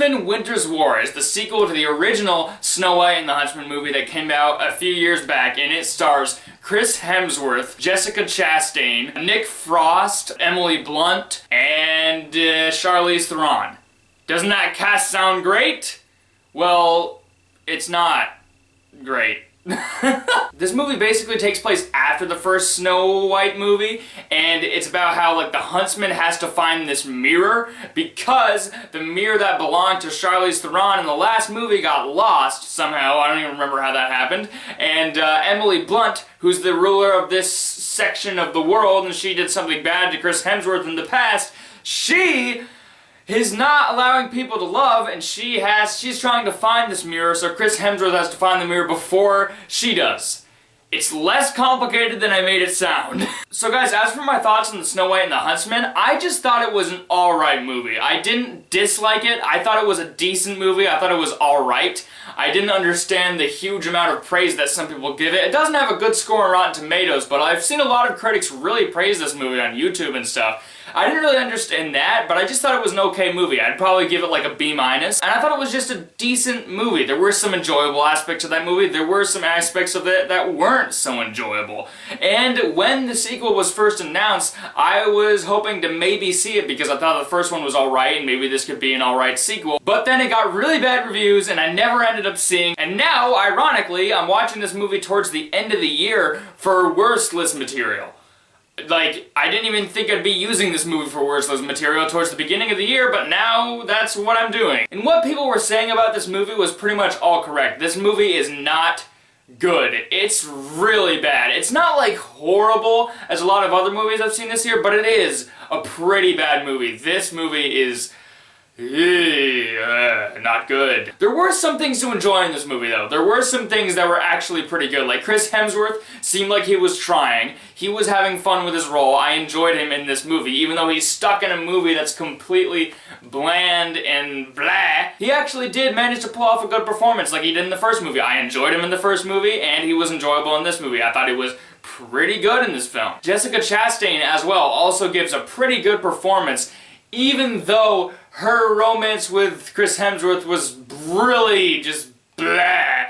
Huntsman Winter's War is the sequel to the original Snow White and the Huntsman movie that came out a few years back, and it stars Chris Hemsworth, Jessica Chastain, Nick Frost, Emily Blunt, and Charlize Theron. Doesn't that cast sound great? Well, it's not great. This movie basically takes place after the first Snow White movie, and it's about how like the huntsman has to find this mirror because the mirror that belonged to Charlize Theron in the last movie got lost somehow. I don't even remember how that happened. And Emily Blunt, who's the ruler of this section of the world, and she did something bad to Chris Hemsworth in the past, she is not allowing people to love, and she's trying to find this mirror, so Chris Hemsworth has to find the mirror before she does. It's less complicated than I made it sound. So guys, as for my thoughts on the Snow White and the Huntsman, I just thought it was an alright movie. I didn't dislike it. I thought it was a decent movie. I thought it was alright. I didn't understand the huge amount of praise that some people give it. It doesn't have a good score on Rotten Tomatoes, but I've seen a lot of critics really praise this movie on YouTube and stuff. I didn't really understand that, but I just thought it was an okay movie. I'd probably give it like a B-, and I thought it was just a decent movie. There were some enjoyable aspects of that movie. There were some aspects of it that weren't so enjoyable. And when the sequel was first announced, I was hoping to maybe see it because I thought the first one was alright and maybe this could be an alright sequel. But then it got really bad reviews and I never ended up seeing. And now, ironically, I'm watching this movie towards the end of the year for worst list material. Like, I didn't even think I'd be using this movie for worst list material towards the beginning of the year, but now that's what I'm doing. And what people were saying about this movie was pretty much all correct. This movie is not good. It's really bad. It's not like horrible as a lot of other movies I've seen this year, but it is a pretty bad movie. This movie is not good. There were some things to enjoy in this movie though. There were some things that were actually pretty good. Like Chris Hemsworth seemed like he was trying. He was having fun with his role. I enjoyed him in this movie. Even though he's stuck in a movie that's completely bland and blah, he actually did manage to pull off a good performance like he did in the first movie. I enjoyed him in the first movie and he was enjoyable in this movie. I thought he was pretty good in this film. Jessica Chastain as well also gives a pretty good performance, even though her romance with Chris Hemsworth was really just blah.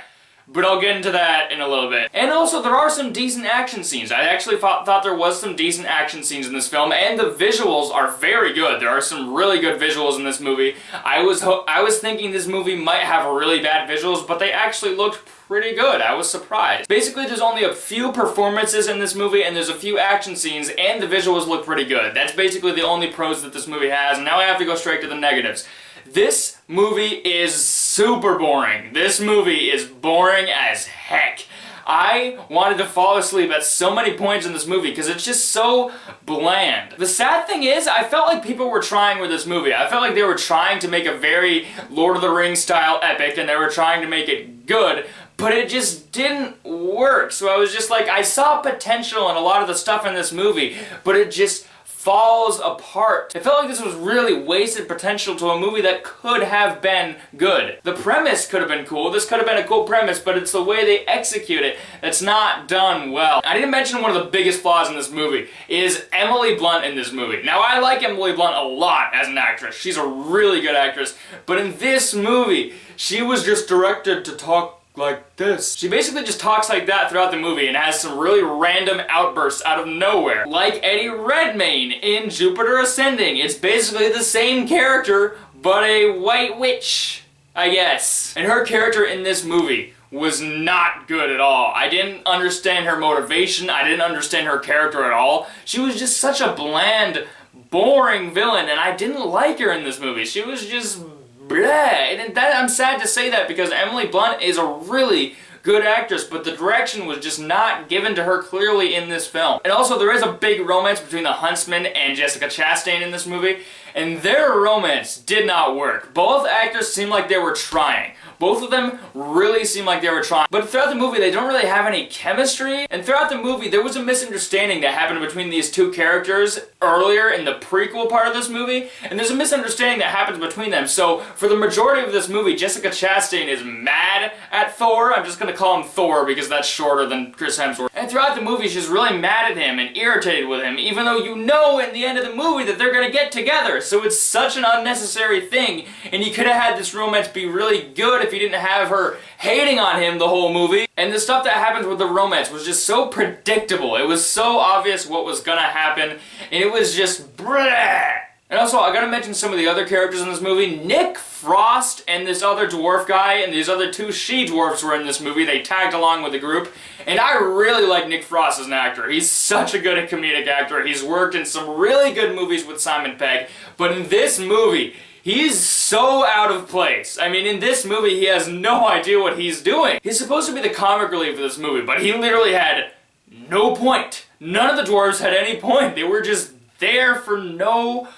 But I'll get into that in a little bit. And also, there are some decent action scenes. I actually thought there was some decent action scenes in this film, and the visuals are very good. There are some really good visuals in this movie. I was thinking this movie might have really bad visuals, but they actually looked pretty good. I was surprised. Basically, there's only a few performances in this movie, and there's a few action scenes, and the visuals look pretty good. That's basically the only pros that this movie has, and now I have to go straight to the negatives. This movie is super boring. This movie is boring as heck. I wanted to fall asleep at so many points in this movie because it's just so bland. The sad thing is, I felt like people were trying with this movie. I felt like they were trying to make a very Lord of the Rings style epic and they were trying to make it good, but it just didn't work. So I was just like, I saw potential in a lot of the stuff in this movie, but it just falls apart. It felt like this was really wasted potential to a movie that could have been good. The premise could have been cool. This could have been a cool premise, but it's the way they execute it that's not done well. I didn't mention one of the biggest flaws in this movie is Emily Blunt in this movie. Now, I like Emily Blunt a lot as an actress. She's a really good actress, but in this movie, she was just directed to talk like this. She basically just talks like that throughout the movie and has some really random outbursts out of nowhere. Like Eddie Redmayne in Jupiter Ascending. It's basically the same character, but a white witch, I guess. And her character in this movie was not good at all. I didn't understand her motivation. I didn't understand her character at all. She was just such a bland, boring villain, and I didn't like her in this movie. She was just blah. And I'm sad to say that because Emily Blunt is a really good actress, but the direction was just not given to her clearly in this film. And also, there is a big romance between the Huntsman and Jessica Chastain in this movie, and their romance did not work. Both actors seemed like they were trying. Both of them really seemed like they were trying. But throughout the movie, they don't really have any chemistry. And throughout the movie, there was a misunderstanding that happened between these two characters earlier in the prequel part of this movie. And there's a misunderstanding that happens between them. So for the majority of this movie, Jessica Chastain is mad at Thor. I'm just going to call him Thor because that's shorter than Chris Hemsworth. And throughout the movie, she's really mad at him and irritated with him, even though you know in the end of the movie that they're gonna get together. So it's such an unnecessary thing, and you could have had this romance be really good if you didn't have her hating on him the whole movie. And the stuff that happens with the romance was just so predictable. It was so obvious what was gonna happen, and it was just bleh. And also, I gotta mention some of the other characters in this movie. Nick Frost and this other dwarf guy and these other two she-dwarfs were in this movie. They tagged along with the group. And I really like Nick Frost as an actor. He's such a good comedic actor. He's worked in some really good movies with Simon Pegg. But in this movie, he's so out of place. I mean, in this movie, he has no idea what he's doing. He's supposed to be the comic relief of this movie, but he literally had no point. None of the dwarves had any point. They were just there for no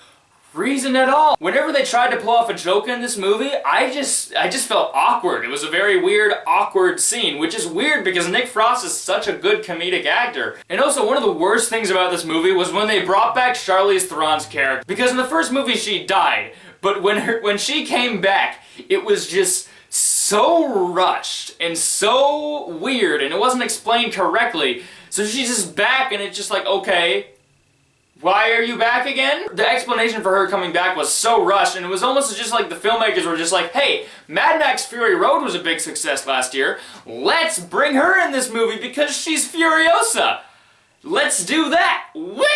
reason at all. Whenever they tried to pull off a joke in this movie, I just felt awkward. It was a very weird, awkward scene, which is weird because Nick Frost is such a good comedic actor. And also, one of the worst things about this movie was when they brought back Charlize Theron's character. Because in the first movie, she died. But when she came back, it was just so rushed and so weird, and it wasn't explained correctly. So she's just back, and it's just like, okay, why are you back again? The explanation for her coming back was so rushed, and it was almost just like the filmmakers were just like, hey, Mad Max Fury Road was a big success last year. Let's bring her in this movie because she's Furiosa. Let's do that. Whee!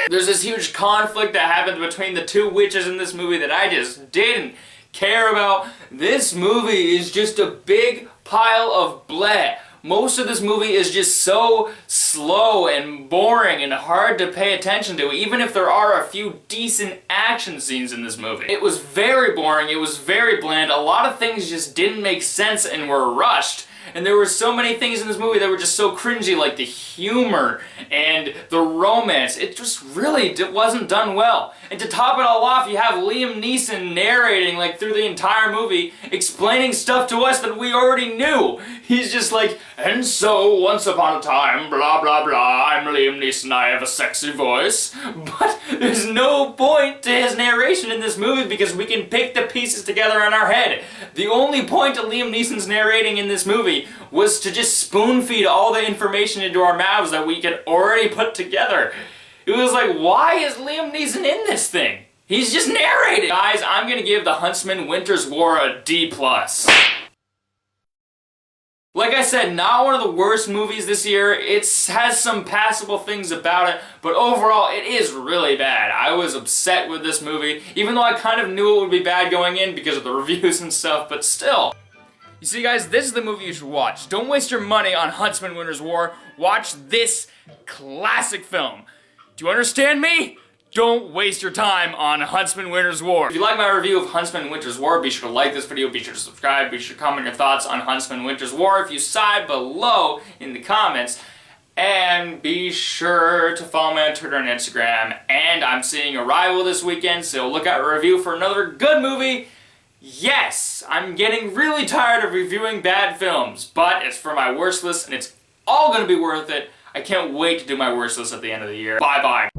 There's this huge conflict that happened between the two witches in this movie that I just didn't care about. This movie is just a big pile of bleh. Most of this movie is just so slow and boring and hard to pay attention to, even if there are a few decent action scenes in this movie. It was very boring, it was very bland, a lot of things just didn't make sense and were rushed. And there were so many things in this movie that were just so cringy, like the humor and the romance. It just really wasn't done well. And to top it all off, you have Liam Neeson narrating like through the entire movie, explaining stuff to us that we already knew. He's just like, and so once upon a time, blah blah blah, I'm Liam Neeson, I have a sexy voice. But there's no point to his narration in this movie because we can pick the pieces together in our head. The only point of Liam Neeson's narrating in this movie was to just spoon feed all the information into our mouths that we could already put together. It was like, why is Liam Neeson in this thing? He's just narrating. Guys, I'm gonna give The Huntsman Winter's War a D+. Like I said, not one of the worst movies this year. It has some passable things about it, but overall it is really bad. I was upset with this movie, even though I kind of knew it would be bad going in because of the reviews and stuff, but still. You see guys, this is the movie you should watch. Don't waste your money on Huntsman Winter's War. Watch this classic film. Do you understand me? Don't waste your time on Huntsman Winter's War. If you like my review of Huntsman Winter's War, be sure to like this video, be sure to subscribe, be sure to comment your thoughts on Huntsman Winter's War if you side below in the comments. And be sure to follow me on Twitter and Instagram. And I'm seeing Arrival this weekend, so look out for a review for another good movie. Yes, I'm getting really tired of reviewing bad films, but it's for my worst list and it's all gonna be worth it. I can't wait to do my worst list at the end of the year. Bye bye.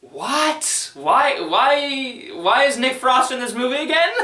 What? Why is Nick Frost in this movie again?